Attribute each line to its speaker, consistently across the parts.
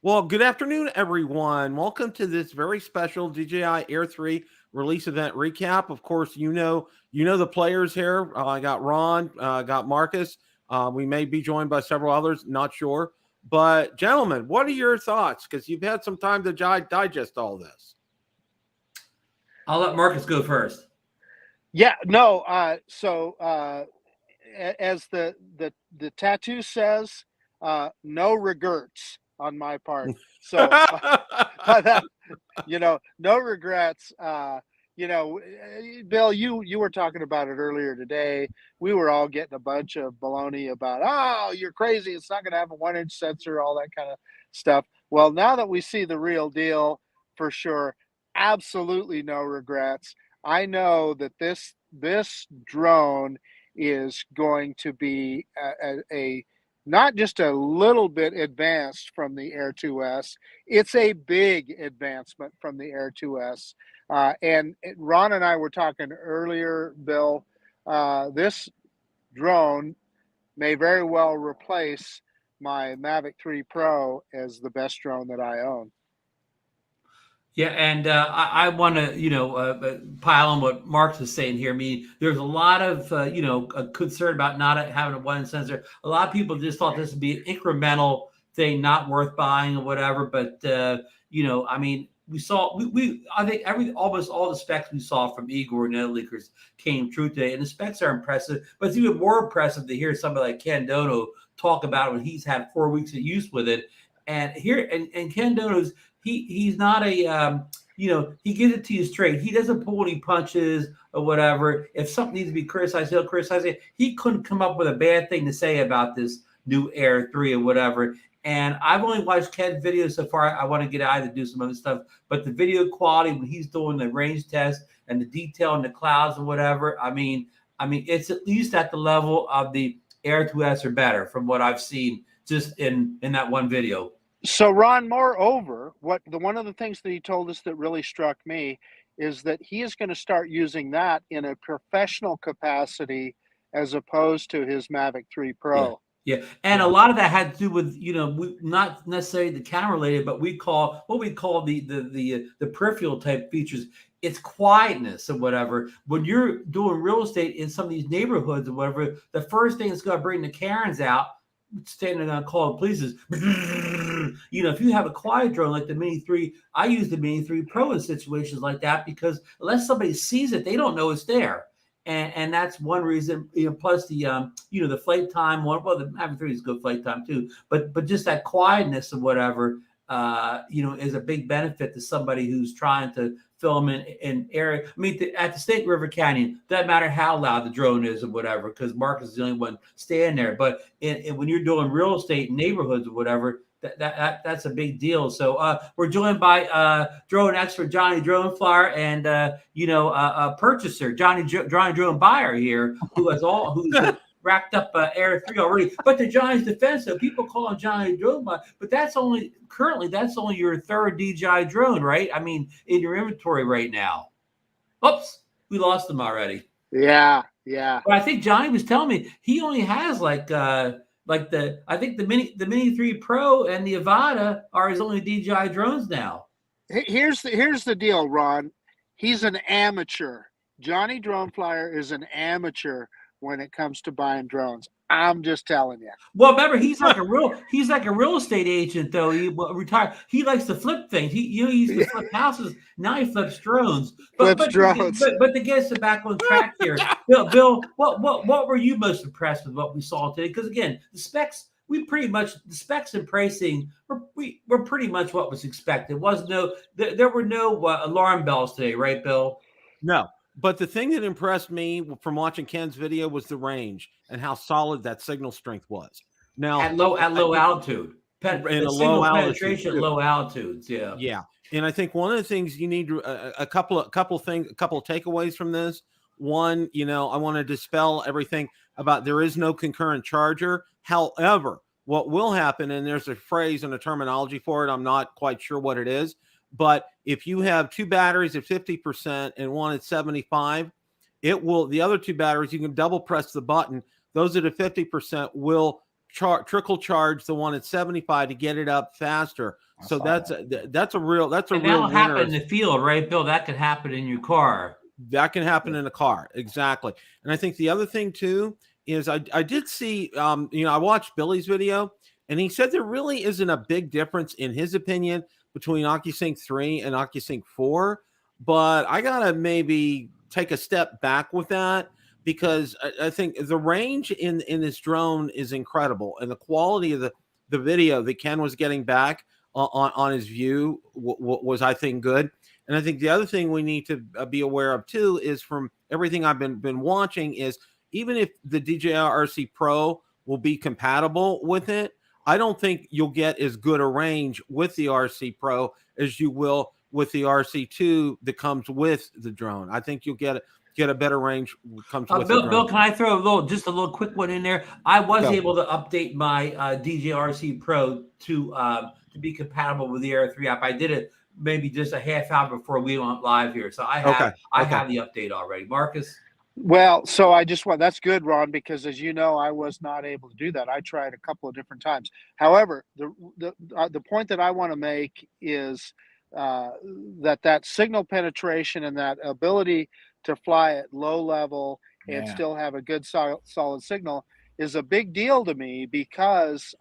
Speaker 1: Well, good afternoon, everyone. Welcome to this very special DJI Air 3 release event recap. Of course, you know the players here. I got Ron, got Marcus. We may be joined by several others, not sure. But gentlemen, what are your thoughts? Because you've had some time to digest all this.
Speaker 2: I'll let Marcus go first.
Speaker 3: Yeah, no. As the tattoo says, no regrets on my part. So by that, no regrets. Bill, you were talking about it earlier today. We were all getting a bunch of baloney about, oh, you're crazy. It's not going to have a 1-inch sensor, all that kind of stuff. Well, now that we see the real deal, for sure, absolutely no regrets. I know that this drone is going to be a not just a little bit advanced from the Air 2S. It's a big advancement from the Air 2S. And Ron and I were talking earlier, Bill, this drone may very well replace my Mavic 3 Pro as the best drone that I own.
Speaker 2: Yeah, and I want to, pile on what Mark is saying here. I mean, there's a lot of, concern about not having a 1-inch sensor. A lot of people just thought this would be an incremental thing, not worth buying or whatever. But, I mean, I think almost all the specs we saw from Igor and other leakers came true today. And the specs are impressive, but it's even more impressive to hear somebody like Ken Dono talk about it when he's had 4 weeks of use with it. And Ken Dono's, he's not a, he gives it to you straight. He doesn't pull any punches or whatever. If something needs to be criticized, he'll criticize it. He couldn't come up with a bad thing to say about this new Air 3 or whatever. And I've only watched Ken's videos so far. I want to get out to do some other stuff. But the video quality when he's doing the range test and the detail in the clouds and whatever, I mean, it's at least at the level of the Air 2S or better from what I've seen just in that one video.
Speaker 3: So, Ron, moreover, one of the things that he told us that really struck me is that he is going to start using that in a professional capacity as opposed to his Mavic 3 Pro.
Speaker 2: Yeah. And a lot of that had to do with, not necessarily the camera related, but we call the peripheral type features. It's quietness or whatever. When you're doing real estate in some of these neighborhoods or whatever, the first thing that's going to bring the Karens out, standing on call of police is, if you have a quiet drone like the Mini 3, I use the Mini 3 Pro in situations like that because unless somebody sees it, they don't know it's there. And that's one reason, plus the, the flight time, well, the Mavic 3 is good flight time too, but just that quietness or whatever, is a big benefit to somebody who's trying to film in area. I mean, at the Snake River Canyon, doesn't matter how loud the drone is or whatever, because Marcus is the only one staying there. But when you're doing real estate in neighborhoods or whatever, that's a big deal. So we're joined by drone expert Johnny Drone Flyer and a purchaser Johnny Drone Buyer here, who's racked up Air 3 already. But to Johnny's defense, so people call him Johnny Drone Buyer, but that's only your third DJI drone, right? I mean, in your inventory right now. Oops, we lost him already.
Speaker 3: Yeah.
Speaker 2: But I think Johnny was telling me he only has the Mini 3 Pro and the Avata are his only DJI drones now.
Speaker 3: Here's the deal, Ron. He's an amateur. Johnny Drone Flyer is an amateur when it comes to buying drones. I'm just telling you.
Speaker 2: Well, remember, he's like a real estate agent, though. He retired. He likes to flip things. He used to flip houses. Now he flips drones. But to get us back on track here, Bill, what were you most impressed with what we saw today? Because again, the specs and pricing were pretty much what was expected. There were no alarm bells today, right, Bill?
Speaker 1: No. But the thing that impressed me from watching Ken's video was the range and how solid that signal strength was. Now
Speaker 2: at low altitude,
Speaker 1: low
Speaker 2: penetration at low altitudes.
Speaker 1: Yeah. And I think one of the things you need a couple of takeaways from this. One, I want to dispel everything about there is no concurrent charger. However, what will happen, and there's a phrase and a terminology for it, I'm not quite sure what it is. But if you have two batteries at 50% and one at 75%, the other two batteries, you can double press the button. Those at a 50% will trickle charge the one at 75 to get it up faster. So that's a real
Speaker 2: And
Speaker 1: real
Speaker 2: that'll happen in
Speaker 1: winner.
Speaker 2: the field, right, Bill? That could happen in your car.
Speaker 1: That can happen in a car, exactly. And I think the other thing too is I did see I watched Billy's video, and he said there really isn't a big difference in his opinion between OcuSync 3 and OcuSync 4, but I gotta maybe take a step back with that, because I think the range in this drone is incredible, and the quality of the video that Ken was getting back on his view was, I think, good. And I think the other thing we need to be aware of too is, from everything I've been watching, is even if the DJI RC Pro will be compatible with it, I don't think you'll get as good a range with the RC Pro as you will with the RC2 that comes with the drone. I think you'll get a better range comes with the drone.
Speaker 2: Bill, can I throw a little quick one in there? I was able to update my DJI RC Pro to be compatible with the Air 3 app. I did it maybe just a half hour before we went live here, so I have the update already. Marcus.
Speaker 3: Well, so that's good, Ron, because as you know, I was not able to do that. I tried a couple of different times. However, the point that I want to make is that signal penetration and that ability to fly at low level and still have a good solid signal is a big deal to me, because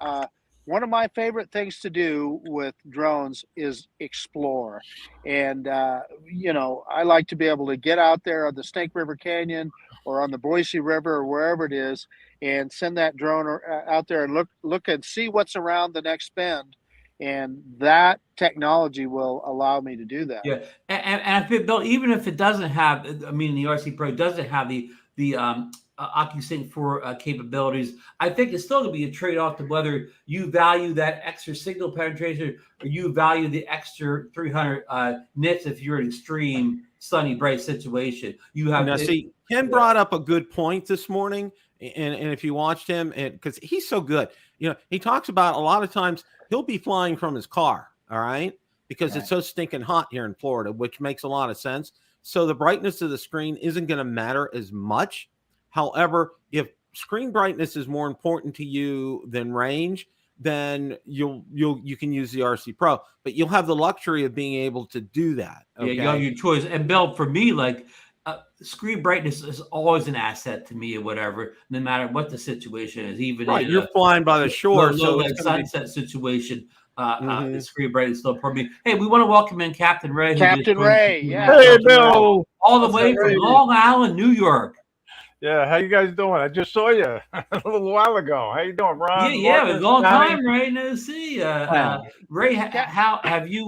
Speaker 3: one of my favorite things to do with drones is explore. And, I like to be able to get out there on the Snake River Canyon or on the Boise River or wherever it is, and send that drone out there and look and see what's around the next bend. And that technology will allow me to do that.
Speaker 2: Yeah. And Bill, even if it doesn't have, the RC Pro doesn't have the OcuSync 4 capabilities, I think it's still going to be a trade-off to whether you value that extra signal penetration or you value the extra 300 nits if you're in extreme sunny, bright situation. You have
Speaker 1: now, see, Ken brought up a good point this morning, and if you watched him, and because he's so good, he talks about a lot of times he'll be flying from his car, all right, because it's so stinking hot here in Florida, which makes a lot of sense. So the brightness of the screen isn't going to matter as much. However, if screen brightness is more important to you than range, then you can use the RC Pro, but you'll have the luxury of being able to do that. Okay?
Speaker 2: Yeah, you have your choice. And Bill, for me, screen brightness is always an asset to me, or whatever, no matter what the situation is. Even
Speaker 1: you're flying by the shore, so
Speaker 2: it's sunset situation. The screen brightness is still for me. Hey, we want to welcome in Captain Ray.
Speaker 3: Captain Ray,
Speaker 4: Hey, Bill.
Speaker 2: All the way from Long Island, New York.
Speaker 4: Yeah, how you guys doing? I just saw you a little while ago. How you doing, Ron?
Speaker 2: Yeah, it was a long time, Ray. Nice to see you. Ray, how have you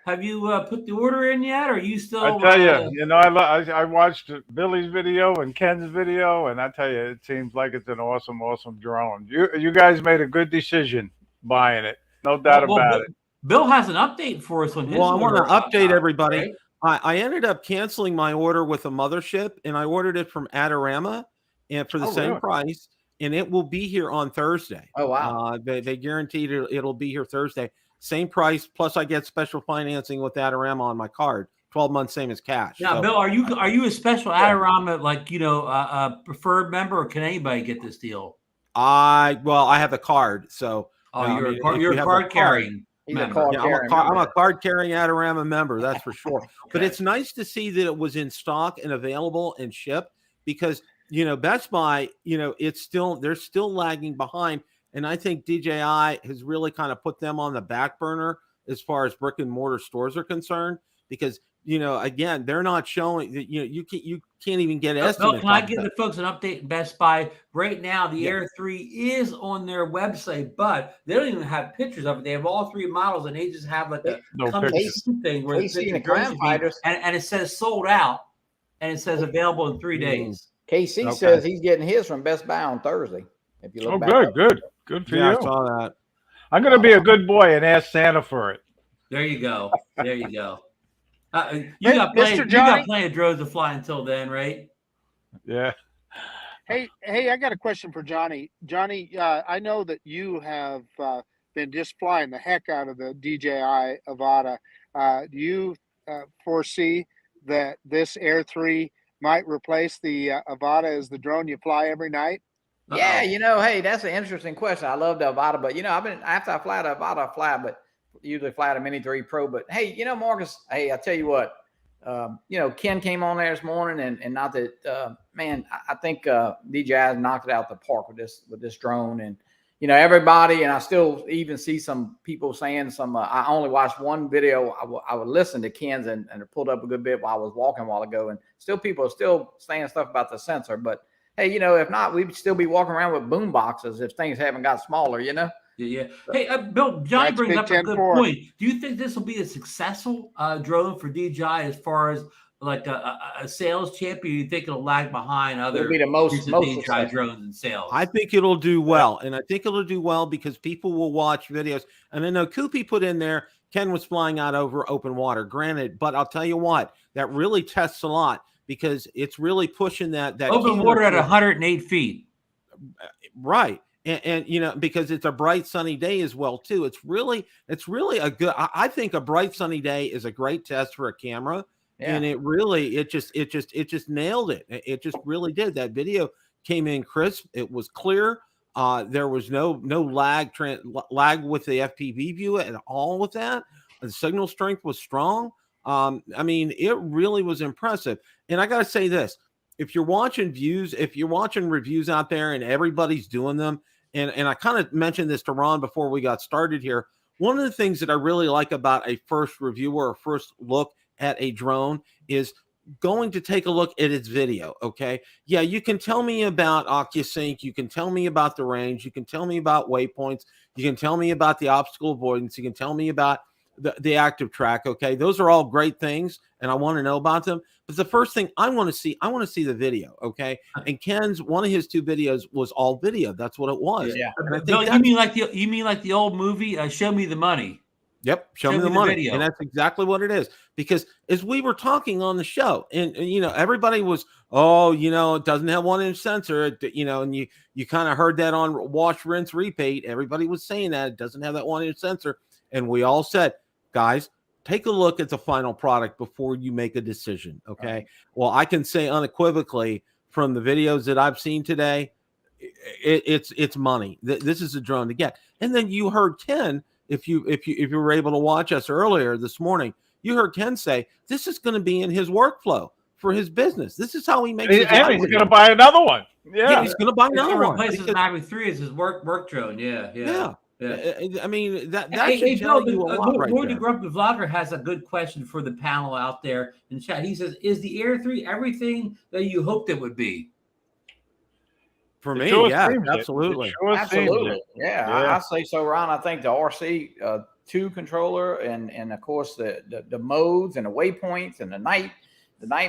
Speaker 2: put the order in yet? Or are you still?
Speaker 4: I tell you, I watched Billy's video and Ken's video, and I tell you, it seems like it's an awesome drone. You guys made a good decision buying it, no doubt about it.
Speaker 2: Bill has an update for us on his.
Speaker 1: Well, I want to update everybody.
Speaker 2: Right?
Speaker 1: I ended up canceling my order with a mothership, and I ordered it from Adorama, and for the same price, and it will be here on Thursday.
Speaker 5: Oh, wow.
Speaker 1: They guaranteed it'll be here Thursday. Same price, plus I get special financing with Adorama on my card. 12 months, same as cash.
Speaker 2: Now, Bill, are you a special Adorama, a preferred member, or can anybody get this deal?
Speaker 1: I have a card, so.
Speaker 2: You're a card carrying.
Speaker 1: I'm a card carrying Adorama member, that's for sure. Okay. But it's nice to see that it was in stock and available and shipped, because Best Buy, they're still lagging behind, and I think DJI has really kind of put them on the back burner as far as brick and mortar stores are concerned, because again, they're not showing that you can't even get estimates.
Speaker 2: Can I give the folks an update? Best Buy right now, the Air 3 is on their website, but they don't even have pictures of it. They have all three models, and they just have a thing where and it says sold out, and it says available in 3 days.
Speaker 5: KC says he's getting his from Best Buy on Thursday. If you look
Speaker 4: good for you.
Speaker 1: I saw that.
Speaker 4: I'm going to be a good boy and ask Santa for it.
Speaker 2: There you go. You got plenty of drones to fly until then, right?
Speaker 4: Yeah.
Speaker 3: Hey, I got a question for Johnny. Johnny, I know that you have been just flying the heck out of the DJI Avata. Do you foresee that this Air 3 might replace the Avata as the drone you fly every night?
Speaker 5: Yeah, hey, that's an interesting question. I love the Avata, but after I fly the Avata, I fly, but usually fly the Mini 3 Pro. But hey, Marcus, hey, I tell you what, Ken came on there this morning, and not that, man, I think DJI knocked it out the park with this drone, and everybody, and I still even see some people saying some. I only watched one video. I would listen to Ken's and pulled up a good bit while I was walking a while ago, and people are still saying stuff about the sensor, but. Hey, if not, we'd still be walking around with boom boxes if things haven't got smaller,
Speaker 2: Yeah. Hey, Bill, Johnny brings up a good point. Do you think this will be a successful drone for DJI as far as like a sales champion? You think it'll lag behind other
Speaker 5: it'll be the most
Speaker 2: DJI drones in sales?
Speaker 1: I think it'll do well, and I think it'll do well because people will watch videos. And I know Koopy put in there, Ken was flying out over open water, granted, but I'll tell you what, that really tests a lot. Because it's really pushing that
Speaker 2: open water at 108 feet,
Speaker 1: right? And because it's a bright sunny day as well too. It's really a good. I think a bright sunny day is a great test for a camera, and it just nailed it. It just really did. That video came in crisp. It was clear. There was no lag with the FPV view at all. With that, the signal strength was strong. I mean, it really was impressive. And I got to say this, if you're watching reviews out there and everybody's doing them, and I kind of mentioned this to Ron before we got started here, one of the things that I really like about a first review or a first look at a drone is going to take a look at its video. Okay. Yeah. You can tell me about OcuSync. You can tell me about the range. You can tell me about waypoints. You can tell me about the obstacle avoidance. You can tell me about the active track. Okay. Those are all great things. And I want to know about them. But the first thing I want to see the video. Okay. And Ken's, one of his 2 videos was all video. That's what it was.
Speaker 5: Yeah.
Speaker 2: Bill, you mean like the old movie, Show Me the Money?
Speaker 1: Yep. Show me the money. Video. And that's exactly what it is. Because as we were talking on the show and everybody was, it doesn't have 1-inch sensor, and you kind of heard that on Wash, Rinse, Repeat. Everybody was saying that it doesn't have that 1-inch sensor. And we all said, guys, take a look at the final product before you make a decision. Okay. Right. Well, I can say unequivocally from the videos that I've seen today, it's money. This is a drone to get. And then you heard Ken, if you were able to watch us earlier this morning, you heard Ken say this is going to be in his workflow for his business. This is how he makes his
Speaker 4: and he's going to buy another one. Yeah,
Speaker 1: he's going to buy another one.
Speaker 2: Replaces Mavic 3 as his work drone. Yeah.
Speaker 1: I mean, that
Speaker 2: should
Speaker 1: tell you a lot right
Speaker 2: there. Grumpy Vlogger has a good question for the panel out there in the chat. He says, is the Air 3 everything that you hoped it would be?
Speaker 1: For me, yeah, absolutely.
Speaker 5: Absolutely. Yeah. I say so, Ron. I think the RC 2 controller and of course the modes and the waypoints and the night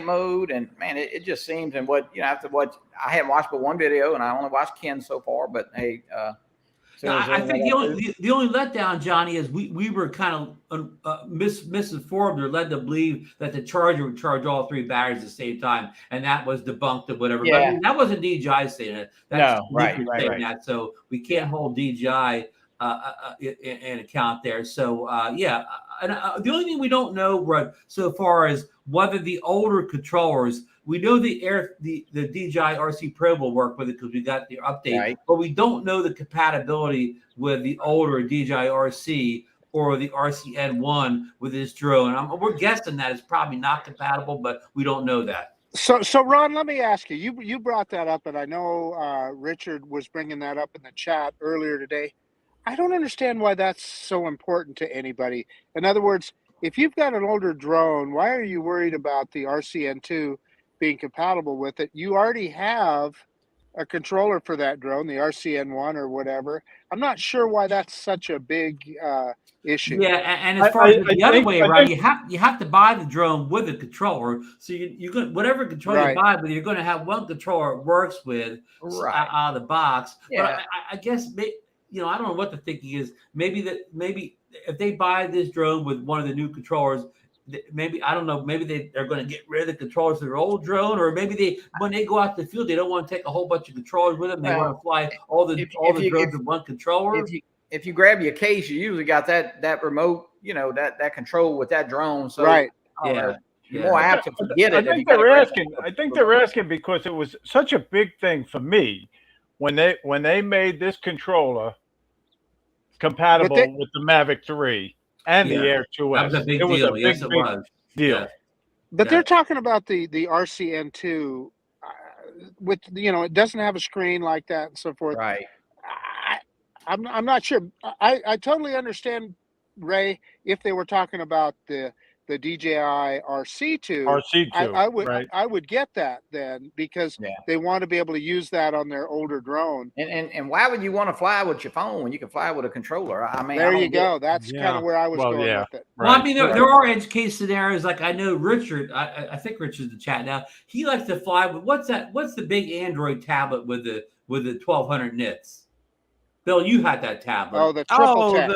Speaker 5: mode, and man, it just seems, and after what I haven't watched but one video, and I only watched Ken so far, but hey,
Speaker 2: I think the only letdown, Johnny, is we were kind of misinformed or led to believe that the charger would charge all 3 batteries at the same time, and that was debunked or whatever.
Speaker 5: Yeah.
Speaker 2: But I mean, that wasn't DJI saying it. That's
Speaker 5: right.
Speaker 2: That, so we can't hold DJI in account there. So the only thing we don't know, Rod, so far as whether the older controllers. We know the DJI RC Pro will work with it because we got the update, but we don't know the compatibility with the older DJI RC or the RCN1 with this drone. We're guessing that it's probably not compatible, but we don't know that.
Speaker 3: So Ron, let me ask you. You brought that up, and I know Richard was bringing that up in the chat earlier today. I don't understand why that's so important to anybody. In other words, if you've got an older drone, why are you worried about the RCN2 being compatible with it? You already have a controller for that drone, the RCN1 or whatever. I'm not sure why that's such a big issue.
Speaker 2: Yeah, and as far as the other way around, you have to buy the drone with a controller. So you're going, whatever controller you buy, but you're going to have one controller it works with out of the box. Yeah. But I guess I don't know what the thinking is. Maybe if they buy this drone with one of the new controllers, maybe I don't know. Maybe they're going to get rid of the controllers of their old drone, or maybe when they go out to the field, they don't want to take a whole bunch of controllers with them. They want to fly all the drones with one controller.
Speaker 5: If you grab your case, you usually got that remote, that control with that drone. So
Speaker 2: you're
Speaker 5: more apt to forget it.
Speaker 4: I think they're asking because it was such a big thing for me when they made this controller compatible with the Mavic 3 and the Air 2S.
Speaker 2: That was a big
Speaker 4: it was
Speaker 2: deal.
Speaker 4: a
Speaker 2: Yes,
Speaker 4: big,
Speaker 2: it
Speaker 4: big
Speaker 2: was.
Speaker 4: deal.
Speaker 2: Yeah.
Speaker 3: But they're talking about the RCN2, with it doesn't have a screen like that and so forth.
Speaker 5: Right.
Speaker 3: I'm not sure. I totally understand, Ray, if they were talking about the DJI RC2.
Speaker 4: RC2,
Speaker 3: I would get that then, because they want to be able to use that on their older drone.
Speaker 5: And why would you want to fly with your phone when you can fly with a controller? I mean,
Speaker 3: there you go. That's kind of where I was going with it.
Speaker 2: Well, I mean, there are edge case scenarios. Like I know Richard, I think Richard's in the chat now. He likes to fly with what's the big Android tablet with the 1200 nits? Bill, you had that tablet.
Speaker 3: Oh, the triple tech.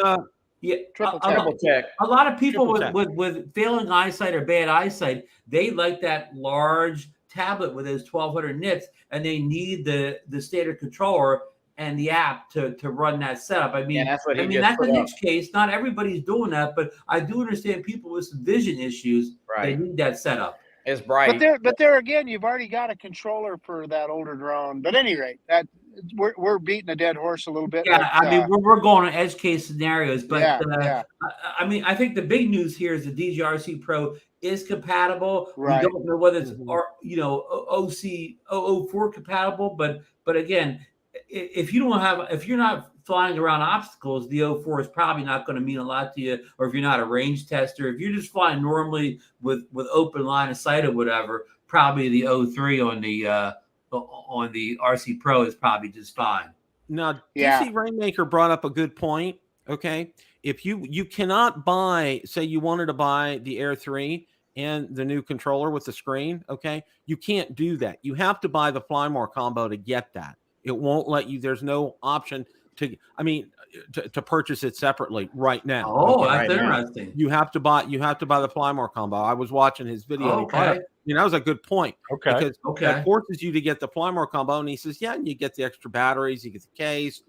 Speaker 5: Triple tech.
Speaker 2: A lot of people with failing eyesight or bad eyesight, they like that large tablet with those 1200 nits, and they need the standard controller and the app to run that setup. I mean, that's a niche case. Not everybody's doing that, but I do understand people with some vision issues. They need that setup.
Speaker 5: It's bright.
Speaker 3: But there again, you've already got a controller for that older drone. But at any rate, we're beating a dead horse a little bit.
Speaker 2: Yeah, I mean, we're going on edge case scenarios, but I mean, I think the big news here is the DJI RC Pro is compatible.
Speaker 3: Right.
Speaker 2: We don't know whether it's OC004 compatible, but again, if you're not flying around obstacles, the 04 is probably not going to mean a lot to you. Or if you're not a range tester, if you're just flying normally with open line of sight or whatever, probably the 03 on the RC Pro is probably just fine.
Speaker 1: Now, DC Rainmaker brought up a good point. Okay, if you cannot buy, say you wanted to buy the Air 3 and the new controller with the screen, okay, you can't do that. You have to buy the Fly More combo to get that. It won't let you. There's no option to purchase it separately right now.
Speaker 2: Oh, that's interesting.
Speaker 1: You have to buy the Fly More combo. I was watching his video.
Speaker 2: Okay.
Speaker 1: That was a good point.
Speaker 4: Okay.
Speaker 1: Because it forces you to get the Fly More combo, and he says, and you get the extra batteries, you get the case,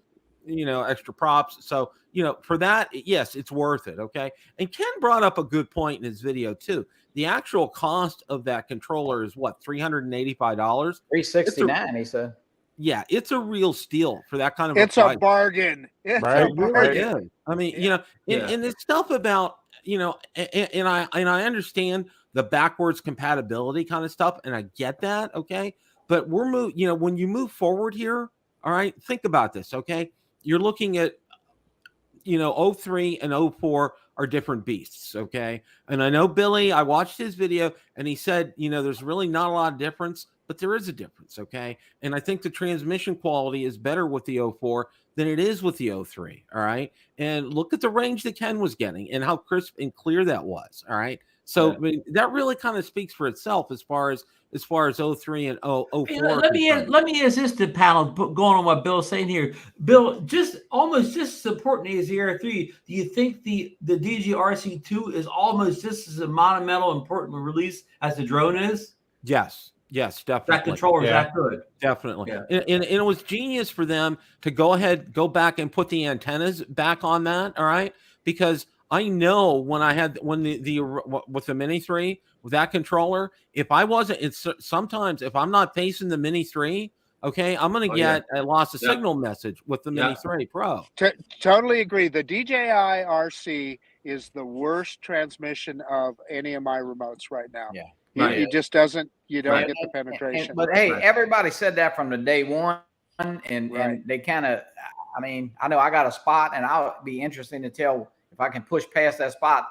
Speaker 1: extra props. So, for that, yes, it's worth it. Okay. And Ken brought up a good point in his video too. The actual cost of that controller is what, $385?
Speaker 5: $369, he said.
Speaker 1: Yeah, it's a real steal for that kind of
Speaker 3: It's a bargain.
Speaker 1: It's a bargain. I mean, and it's stuff about, and I understand the backwards compatibility kind of stuff, and I get that, okay? But when you move forward here, all right, think about this, okay? You're looking at 03 and 04 are different beasts, okay? And I know Billy, I watched his video, and he said, there's really not a lot of difference, but there is a difference, okay? And I think the transmission quality is better with the 04 than it is with the 03, all right? And look at the range that Ken was getting and how crisp and clear that was, all right? So I mean, that really kind of speaks for itself as far as 03 and 04.
Speaker 2: Hey, let me ask this to the panel, going on what Bill's saying here. Bill, almost just as important as the Air 3, do you think the DJI RC2 is almost just as a monumental important release as the drone is?
Speaker 1: Yes, definitely.
Speaker 2: That controller is that good.
Speaker 1: Definitely. Yeah. And it was genius for them to go back and put the antennas back on that, all right? Because I know when with the Mini 3 with that controller, if I wasn't, sometimes if I'm not facing the Mini 3, okay, I'm going to get a loss of signal message with the Mini 3 Pro.
Speaker 3: Totally agree. The DJI RC is the worst transmission of any of my remotes right now.
Speaker 5: Yeah.
Speaker 3: It just doesn't. You don't get the penetration.
Speaker 5: But hey, everybody said that from the day one, and they kind of. I mean, I know I got a spot, and I'll be interested to tell if I can push past that spot.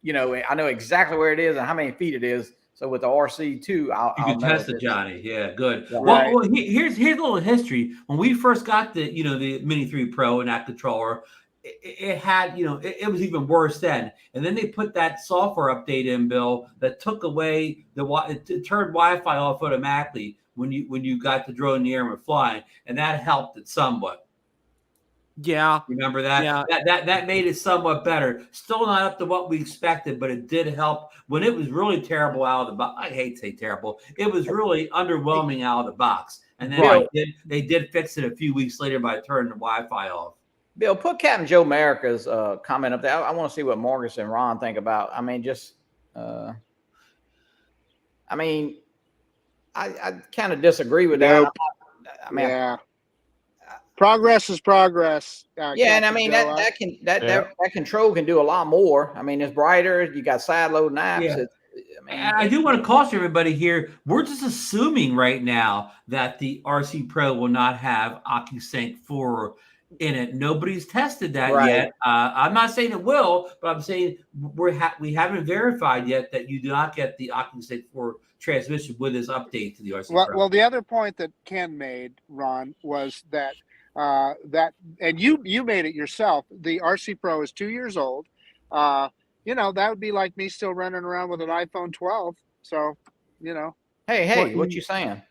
Speaker 5: I know exactly where it is and how many feet it is. So with the RC2, I'll
Speaker 2: you can test it, Johnny. Yeah, good.
Speaker 3: Yeah.
Speaker 2: Well, here's a little history. When we first got the Mini 3 Pro and that controller, it had it was even worse then. And then they put that software update in, Bill, that took away it turned Wi-Fi off automatically when you got the drone in the air and were flying, and that helped it somewhat.
Speaker 1: Yeah.
Speaker 2: Remember that?
Speaker 1: Yeah.
Speaker 2: That made it somewhat better. Still not up to what we expected, but it did help when it was really terrible out of the box. I hate to say terrible. It was really underwhelming out of the box. And then they did fix it a few weeks later by turning the Wi-Fi off.
Speaker 5: Bill, put Captain Joe America's comment up there. I want to see what Marcus and Ron think about. I mean, I kind of disagree with that.
Speaker 3: Progress is progress.
Speaker 5: Yeah, and I
Speaker 3: Captain
Speaker 5: mean
Speaker 3: Joe.
Speaker 5: that control can do a lot more. I mean, it's brighter. You got side load naps.
Speaker 2: Yeah.
Speaker 5: I mean,
Speaker 2: And I do want to caution everybody here. We're just assuming right now that the RC Pro will not have OcuSync 4 in it. Nobody's tested that
Speaker 5: Right.
Speaker 2: yet. I'm not saying it will, but I'm saying we haven't verified yet that you do not get the OcuSync 4 transmission with this update to the RC Pro.
Speaker 3: Well, the other point that Ken made, Ron, was that and you made it yourself. The RC Pro is 2 years old. That would be like me still running around with an iPhone 12. So,
Speaker 5: hey, what you saying?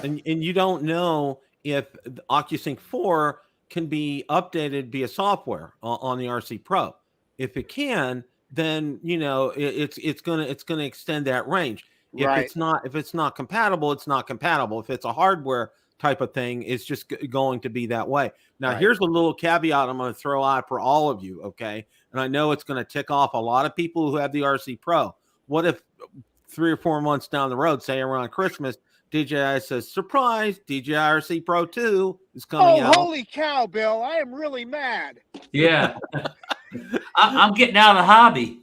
Speaker 1: And you don't know if the OcuSync 4 can be updated via software on the RC Pro. If it can, then it's gonna extend that range. If
Speaker 3: Right.
Speaker 1: it's not compatible, it's not compatible. If it's a hardware type of thing, it's just going to be that way. Now,
Speaker 5: Right.
Speaker 1: here's a little caveat I'm going to throw out for all of you, okay? And I know it's going to tick off a lot of people who have the RC Pro. What if 3 or 4 months down the road, say around Christmas, DJI says, surprise, DJI RC Pro 2 is coming out.
Speaker 3: Holy cow, Bill. I am really mad.
Speaker 2: Yeah. I'm getting out of the hobby.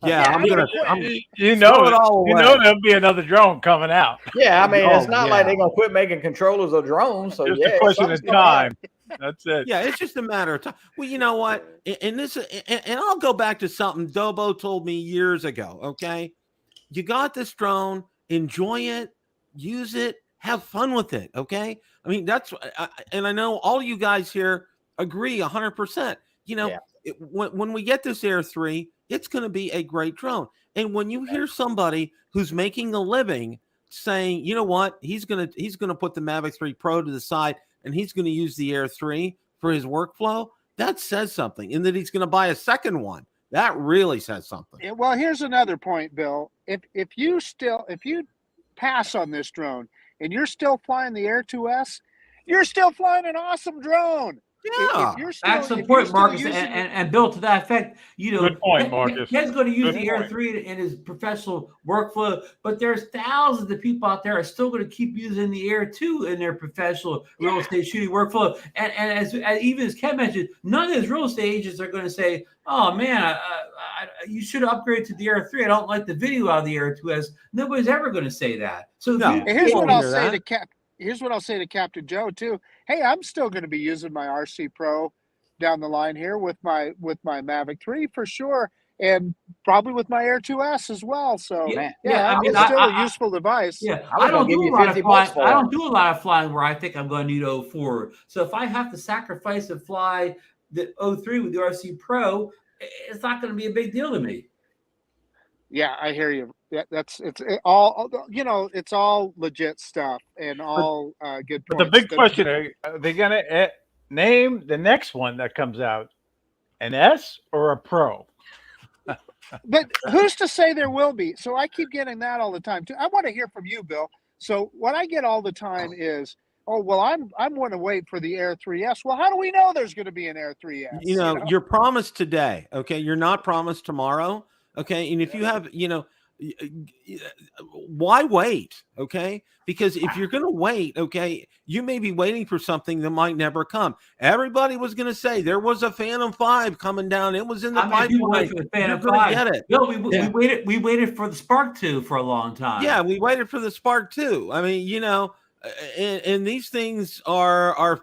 Speaker 1: Yeah, I'm
Speaker 3: I'm
Speaker 1: gonna
Speaker 3: gonna quit.
Speaker 1: throw it all away.
Speaker 4: there'll be another drone coming out.
Speaker 5: Yeah, I mean, it's not like
Speaker 1: yeah.
Speaker 5: they're gonna quit making controllers or drones. So
Speaker 4: Just
Speaker 5: yeah,
Speaker 4: a question of
Speaker 5: something's gonna happen.
Speaker 4: time. That's it.
Speaker 1: Yeah, it's just a matter of time. Well, you know what? And I'll go back to something Dobo told me years ago. Okay, you got this drone, enjoy it, use it, have fun with it. Okay, I mean and I know all you guys here agree 100%.
Speaker 5: Yeah.
Speaker 1: When we get this Air 3, it's going to be a great drone. And when you hear somebody who's making a living saying, you know what, he's gonna put the Mavic 3 Pro to the side and he's going to use the Air 3 for his workflow, that says something. And that he's going to buy a second one, that really says something.
Speaker 3: Yeah, well, here's another point, Bill. If you pass on this drone and you're still flying the Air 2S, you're still flying an awesome drone.
Speaker 1: Yeah,
Speaker 3: If you're still,
Speaker 2: That's
Speaker 3: if you're
Speaker 2: important,
Speaker 3: still
Speaker 2: Marcus,
Speaker 3: using
Speaker 2: and Bill, to that effect,
Speaker 4: Good point, Marcus.
Speaker 2: Ken's going to use
Speaker 4: Good
Speaker 2: the Air
Speaker 4: point.
Speaker 2: 3 in his professional workflow, but there's thousands of people out there are still going to keep using the Air 2 in their professional real estate shooting workflow. And as even as Ken mentioned, none of his real estate agents are going to say, "Oh man, you should upgrade to the Air 3. I don't like the video out of the Air 2S." Nobody's ever going to say that. So
Speaker 1: No.
Speaker 2: if you-
Speaker 3: And here's what I'll
Speaker 1: hear
Speaker 3: say
Speaker 1: that.
Speaker 3: here's what I'll say to Captain Joe too. Hey, I'm still going to be using my RC Pro down the line here with my Mavic 3 for sure, and probably with my Air 2S as well. So
Speaker 2: Yeah,
Speaker 3: yeah,
Speaker 2: I mean,
Speaker 3: it's still a useful device.
Speaker 2: Yeah,
Speaker 5: I was
Speaker 2: I don't
Speaker 5: gonna give
Speaker 2: do a
Speaker 5: you
Speaker 2: lot of
Speaker 5: 50
Speaker 2: flying.
Speaker 5: bucks for
Speaker 2: I
Speaker 5: it.
Speaker 2: don't do a lot of flying where I think I'm going to need 04. So if I have to sacrifice and fly the 03 with the RC Pro, it's not going to be a big deal to me.
Speaker 3: Yeah, I hear you. It's all legit stuff and all good
Speaker 4: But
Speaker 3: points.
Speaker 4: the big question are they going to name the next one that comes out an S or a Pro?
Speaker 3: But who's to say there will be? So I keep getting that all the time too. I want to hear from you, Bill. So what I get all the time is, oh, well, I'm going to wait for the Air 3S. Well, how do we know there's going to be an Air 3S?
Speaker 1: You're promised today. Okay, you're not promised tomorrow. Okay, and if you have, why wait? Okay, because if you're going to wait, okay, you may be waiting for something that might never come. Everybody was going to say there was a Phantom 5 coming down. It was in the pipeline.
Speaker 2: For the Phantom
Speaker 1: You're gonna
Speaker 2: 5.
Speaker 1: get it.
Speaker 2: Bill, we waited for the Spark 2 for a long time.
Speaker 1: Yeah, we waited for the Spark 2. I mean, and these things are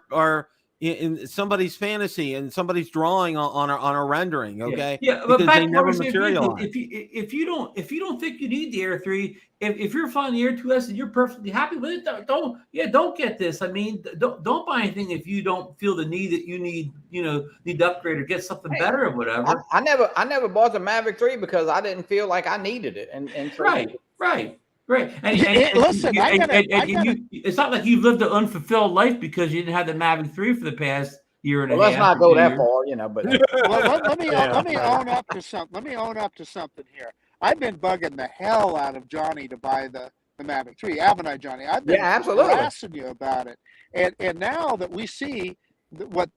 Speaker 1: in somebody's fantasy and somebody's drawing on a rendering. Okay,
Speaker 2: yeah, but
Speaker 1: because
Speaker 2: back
Speaker 1: they
Speaker 2: to
Speaker 1: never
Speaker 2: what we're saying,
Speaker 1: materialize.
Speaker 2: if you don't think you need the Air 3, if you're flying the Air 2S and you're perfectly happy with it, don't get this. I mean, don't buy anything if you don't feel the need that you need to upgrade or get something better or whatever.
Speaker 5: I never bought the Mavic 3 because I didn't feel like I needed it. And
Speaker 2: Right. And
Speaker 3: listen,
Speaker 2: it's not like you've lived an unfulfilled life because you didn't have the Mavic 3 for the past year and a half.
Speaker 5: Let's not go that far, But
Speaker 3: well, let me own up to something. Let me own up to something here. I've been bugging the hell out of Johnny to buy the Mavic 3, haven't I, Johnny? I've been harassing you about it, and now that we see what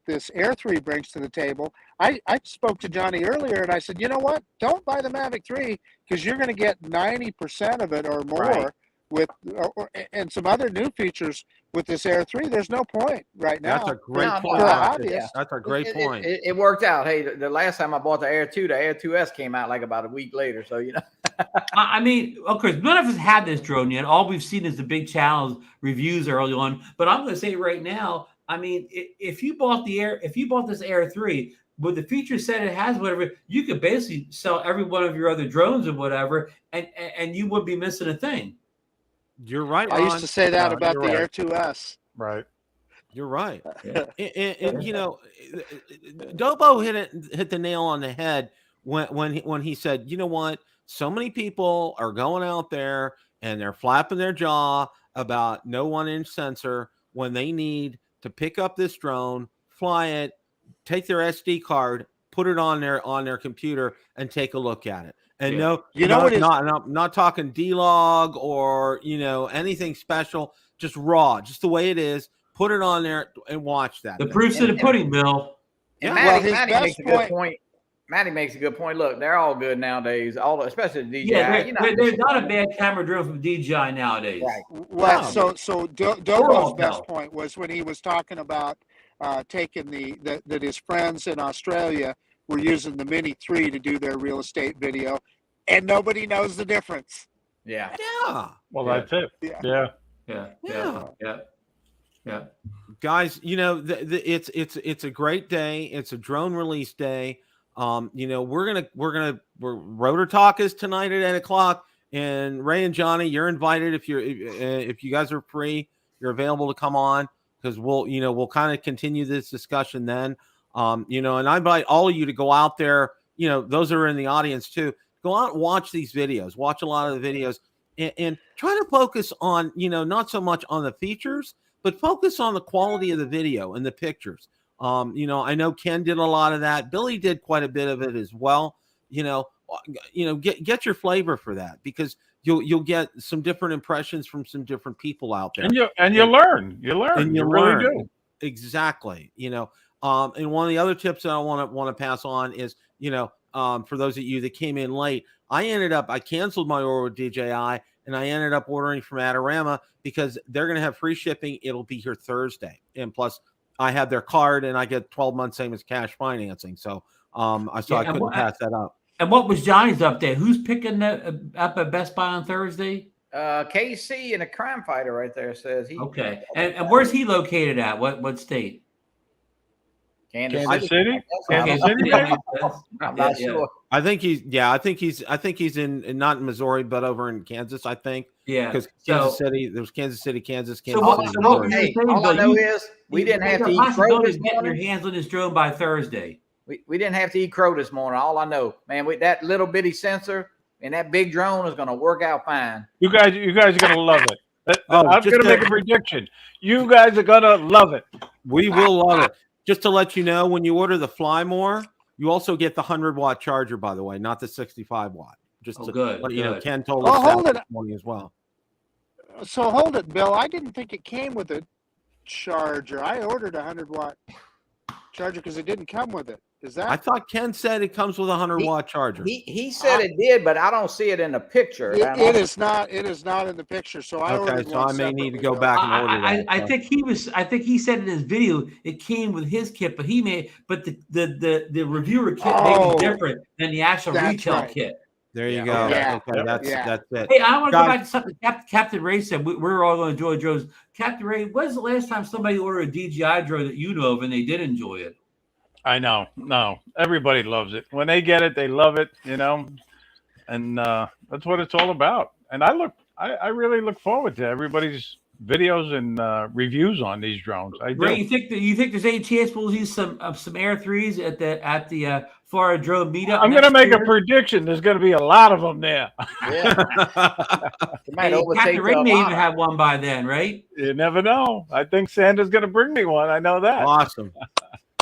Speaker 3: this Air 3 brings to the table, I spoke to Johnny earlier and I said, you know what? Don't buy the Mavic 3 because you're going to get 90% of it or more with and some other new features with this Air 3. There's no point right now.
Speaker 1: That's a great
Speaker 5: No,
Speaker 1: point.
Speaker 3: for
Speaker 1: Marcus.
Speaker 3: obvious.
Speaker 1: That's a great point.
Speaker 5: It worked out. Hey, the last time I bought the Air 2, the Air 2S came out like about a week later. So, you know.
Speaker 2: I mean, of course, none of us had this drone yet. All we've seen is the big channels reviews early on. But I'm going to say right now, I mean, if you bought this Air 3 with the feature set it has, whatever, you could basically sell every one of your other drones or whatever, and you wouldn't be missing a thing.
Speaker 1: You're right,
Speaker 3: I used
Speaker 1: Ron.
Speaker 3: to say that
Speaker 4: No,
Speaker 3: about
Speaker 4: you're
Speaker 3: the
Speaker 4: right.
Speaker 3: Air 2S.
Speaker 4: Right.
Speaker 1: You're right.
Speaker 2: Yeah.
Speaker 1: And you know, Dobo hit the nail on the head when he said, you know what, so many people are going out there and they're flapping their jaw about no 1-inch sensor when they need to pick up this drone, fly it, take their SD card, put it on their computer, and take a look at it. And not talking D-Log or anything special, just raw, just the way it is. Put it on there and watch that.
Speaker 2: The proof's in the pudding, Bill.
Speaker 5: And
Speaker 1: Yeah.
Speaker 5: Matty makes a good point. Matty makes a good point. Look, they're all good nowadays. Especially the DJI.
Speaker 2: Yeah, there's not a bad camera drone from DJI nowadays.
Speaker 5: Right.
Speaker 3: Well,
Speaker 1: Wow.
Speaker 3: so Dobo's best point was when he was talking about taking that his friends in Australia were using the Mini 3 to do their real estate video, and nobody knows the difference.
Speaker 5: Yeah.
Speaker 1: Yeah.
Speaker 4: Well,
Speaker 2: Yeah.
Speaker 4: that's it.
Speaker 3: Yeah.
Speaker 2: Yeah.
Speaker 1: Guys, it's a great day. It's a drone release day. We're Rotor Talk is tonight at 8:00, and Ray and Johnny, you're invited if you guys are free, you're available to come on, because we'll kind of continue this discussion then. And I invite all of you to go out there. Those that are in the audience too, go out and watch these videos. Watch a lot of the videos, and try to focus on not so much on the features, but focus on the quality of the video and the pictures. I know Ken did a lot of that. Billy did quite a bit of it as well. Get your flavor for that, because you'll get some different impressions from some different people out there.
Speaker 4: And you learn. You really do.
Speaker 1: Exactly. And one of the other tips that I want to pass on is, for those of you that came in late, I canceled my order with DJI, and I ended up ordering from Adorama because they're going to have free shipping. It'll be here Thursday. And plus I have their card and I get 12 months, same as cash financing. So I couldn't pass that up.
Speaker 2: And what was Johnny's update? Who's picking up at Best Buy on Thursday?
Speaker 5: KC and a crime fighter right there says he.
Speaker 2: Okay. And where's he located at? What state?
Speaker 5: Kansas
Speaker 4: City?
Speaker 2: Okay.
Speaker 5: I'm not sure.
Speaker 1: I think he's in not in Missouri, but over in Kansas, I think.
Speaker 2: Yeah.
Speaker 1: Because Kansas City, there's Kansas City, Kansas City.
Speaker 5: All I know is we didn't have to eat crow this
Speaker 2: getting your
Speaker 5: morning.
Speaker 2: hands on this drone by Thursday.
Speaker 5: We didn't have to eat crow this morning. All I know, man, with that little bitty sensor and that big drone is going to work out fine.
Speaker 4: You guys are going to love it.
Speaker 1: Oh,
Speaker 4: I'm going to make a prediction. You guys are going to love it.
Speaker 1: We will love it. Just to let you know, when you order the Fly More, you also get the 100-watt charger, by the way, not the 65-watt. Just
Speaker 2: good.
Speaker 1: Let you know, Ken told
Speaker 3: Oh,
Speaker 1: us that
Speaker 3: hold it.
Speaker 1: this morning as well.
Speaker 3: So hold it, Bill. I didn't think it came with a charger. I ordered a 100-watt charger because it didn't come with it. Is that?
Speaker 1: I thought Ken said it comes with a 100-watt charger.
Speaker 5: He said it did, but I don't see it in the picture.
Speaker 3: It is not. It is not in the picture. So I ordered
Speaker 1: Okay, so
Speaker 3: one
Speaker 1: I may need to
Speaker 3: separately,
Speaker 1: go
Speaker 3: though.
Speaker 1: back and order that.
Speaker 2: I think he said in his video it came with his kit, but the reviewer kit may be different than the actual
Speaker 3: That's
Speaker 2: retail
Speaker 3: right.
Speaker 2: kit.
Speaker 1: There you
Speaker 5: Yeah.
Speaker 1: go.
Speaker 3: Yeah.
Speaker 1: Okay, that's
Speaker 3: Yeah.
Speaker 1: it.
Speaker 2: Hey, I want to go
Speaker 1: Guys-
Speaker 2: back to something Captain Ray said. We're all going to enjoy drones. Captain Ray, when's the last time somebody ordered a DJI drone that you know of and they did enjoy it?
Speaker 4: I know. No, everybody loves it. When they get it, they love it, and that's what it's all about. And I really look forward to everybody's videos and reviews on these drones. I do.
Speaker 2: Ray, you think there's any chance we'll use some Air 3s at the Florida Drone Meetup?
Speaker 4: I'm going to make a
Speaker 2: year?
Speaker 4: prediction. There's going to be a lot of them there.
Speaker 5: Yeah. It might
Speaker 2: Hey,
Speaker 5: overtake
Speaker 2: Captain Ray
Speaker 5: the
Speaker 2: may even
Speaker 5: Avata.
Speaker 2: have one by then, right?
Speaker 4: You never know. I think Santa's going to bring me one. I know that.
Speaker 1: Awesome.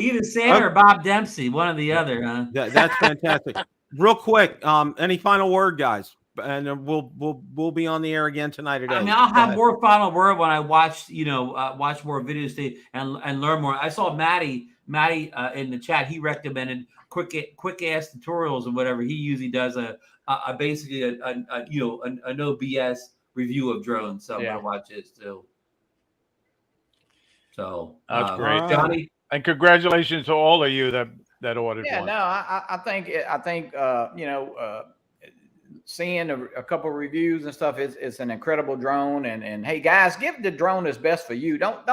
Speaker 2: Either Santa or Bob Dempsey, one or the other, huh?
Speaker 1: That's fantastic. Real quick, any final word, guys? And then we'll be on the air again tonight at 8.
Speaker 2: I mean, I'll have more final word when I watch more videos today and learn more. I saw Matty in the chat. He recommended quick ass tutorials and whatever. He usually does a basically a no BS review of drones, so I'm
Speaker 4: Yeah.
Speaker 2: gonna watch this too. So
Speaker 4: That's great,
Speaker 2: Johnny.
Speaker 4: And congratulations to all of you that ordered
Speaker 5: Yeah,
Speaker 4: one.
Speaker 5: no, I think seeing a couple of reviews and stuff is an incredible drone. And hey, guys, give the drone that's best for you. Don't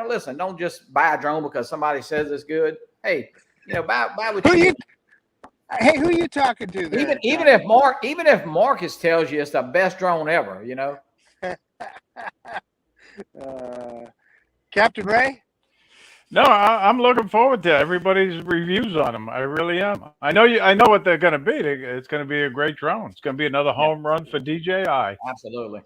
Speaker 5: listen. Don't just buy a drone because somebody says it's good. Hey, buy what you.
Speaker 3: Hey, who are you talking to there?
Speaker 5: Even if Marcus tells you it's the best drone ever,
Speaker 3: Captain Ray.
Speaker 4: No, I'm looking forward to everybody's reviews on them. I really am. I know what they're going to be. It's going to be a great drone. It's going to be another home run for DJI.
Speaker 5: Absolutely.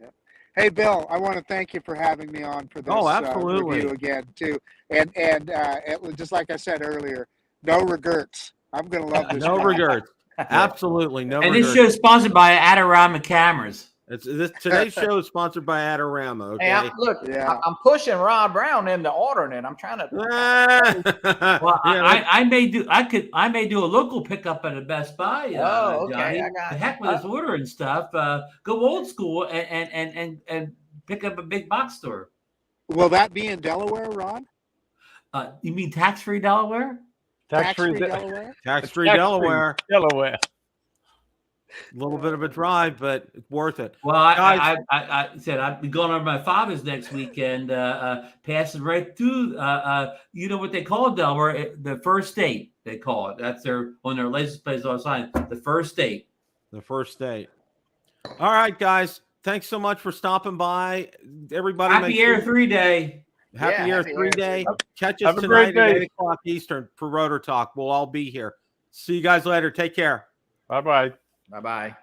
Speaker 3: Yeah. Hey, Bill, I want to thank you for having me on for this
Speaker 1: absolutely.
Speaker 3: review again too. And it was just like I said earlier, no regrets. I'm going to love this.
Speaker 1: No regrets. Absolutely no.
Speaker 2: And
Speaker 1: regrets.
Speaker 2: this show is sponsored by Adorama Cameras.
Speaker 1: Today's show is sponsored by Adorama. Okay.
Speaker 5: Hey, I'm pushing Ron Brown into ordering it. I'm trying to.
Speaker 2: Well, I may do a local pickup at a Best Buy.
Speaker 5: Okay,
Speaker 2: Johnny.
Speaker 5: I got
Speaker 2: The heck with this order and stuff. Go old school and pick up a big box store.
Speaker 3: Will that be in Delaware, Ron?
Speaker 2: You mean tax-free Delaware?
Speaker 3: Tax-free Delaware?
Speaker 1: Tax-free Delaware.
Speaker 4: Delaware.
Speaker 1: A little bit of a drive, but it's worth it.
Speaker 2: Well, I said I'd be going over my father's next weekend, passing right through. You know what they call Delaware? The first state, they call it. That's on their license plates on the sign. The first state.
Speaker 1: The first state. All right, guys. Thanks so much for stopping by. Everybody,
Speaker 2: Happy Air 3 Day.
Speaker 1: Happy Air 3 Day. Catch us
Speaker 4: Have a
Speaker 1: tonight
Speaker 4: great
Speaker 1: at
Speaker 4: day.
Speaker 1: 8 o'clock Eastern for Rotor Talk. We'll all be here. See you guys later. Take care.
Speaker 4: Bye-bye.
Speaker 5: Bye-bye.